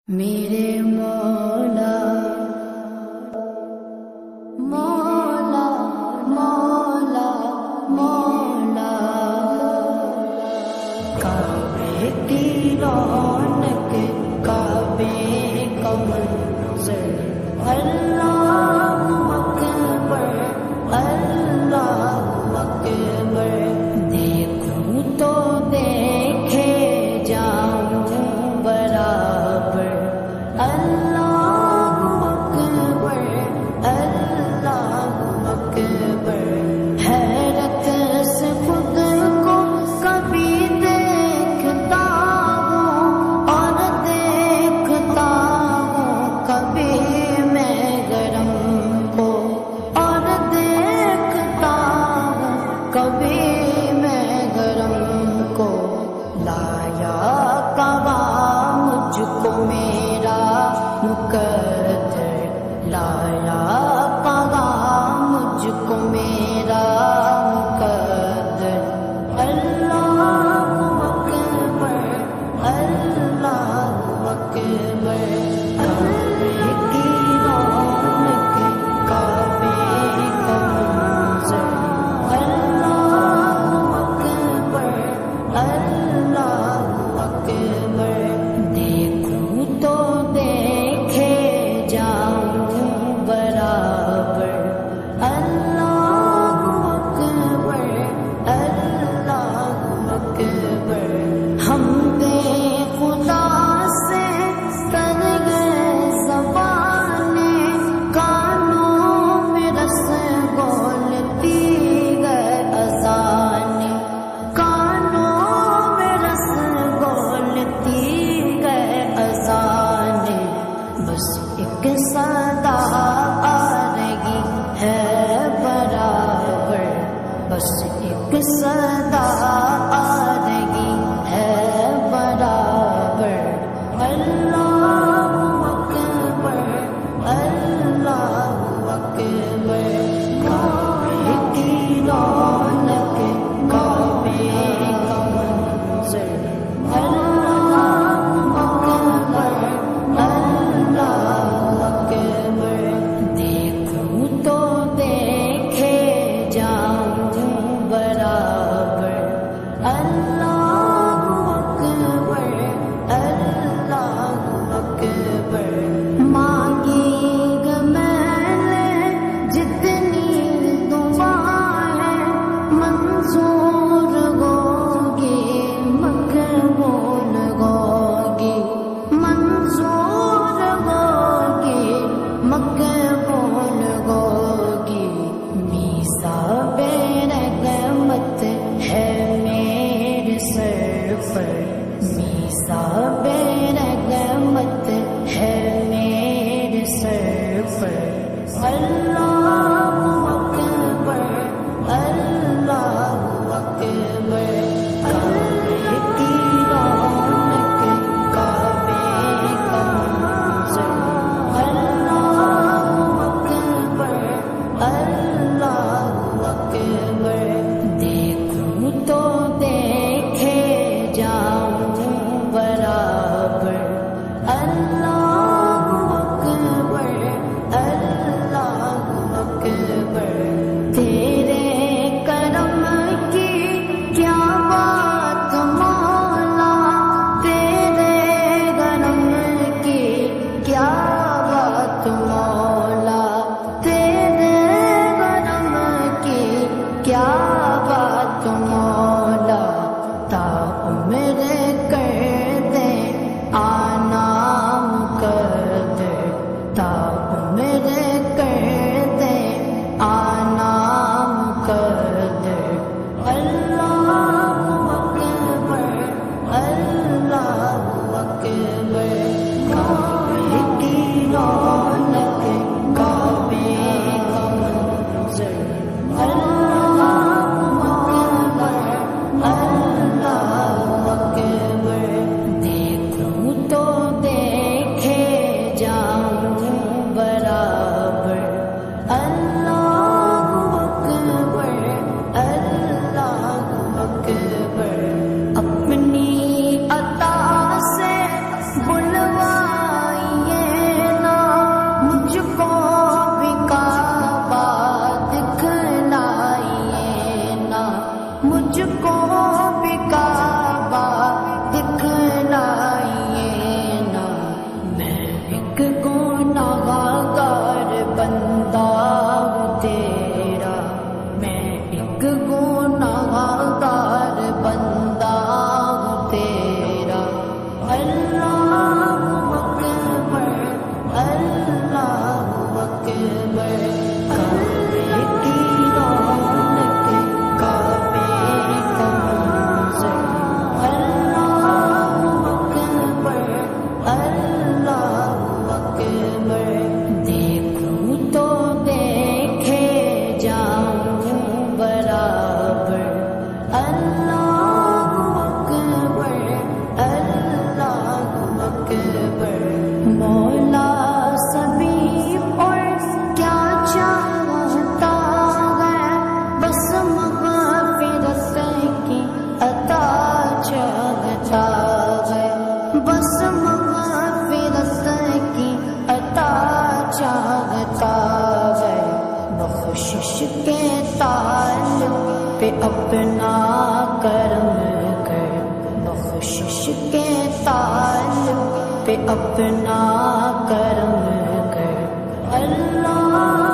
میرے مولا مولا مولا مولا کعبے کی رونق کعبے کا منظر اللہ اکبر اللہ اکبر دیکھوں تو دیکھے جاؤں برابر اللہ اکبر اللہ اکبر حیرت سے خود کو کبھی دیکھتا ہوں اور دیکھتا ہوں کبھی میں گرم کو اور دیکھتا ہوں کبھی میں گرم کو لایا کہاں مجھ کو میرا مقدر لایا کہاں مجھ کو میرا مقدر اللہ اکبر اللہ اکبر کعبے کی رونق کعبے کا منظر اللہ اکبر اللہ اکبر دیکھوں تو دیکھے جاؤں برابر اللہ اکبر اللہ اکبر ہم دے خدا سے کر گئے زبانیں کانوں میں رس بولتی گئے اذانیں کانوں میں رس بولتی گئے اذانیں بس ایک صدا آ رہی ہے برابر بس ایک صدا آ رہی ہے برابر اللہ اکبر اللہ اکبر کعبے کی رونق کعبے کا منظر اللہ اکبر اللہ اکبر دیکھوں تو دیکھے جاؤں برابر اللہ اکبر اللہ اکبر مانگی گا میں نے جتنی دعائیں منظور ہوگی مقبول ہوگی منظور ہوگی مقبول ہوگی میثاق رحمت ہے میرے سر پر میثاق رحمت ہے میرے سر پر اللہ اکبر اللہ اکبر کعبے کی رونق کعبے کا منظر اللہ اکبر اللہ اکبر دیکھوں تو دیکھے جاؤں برابر اللہ اکبر اللہ اپنا کرم کر اللہ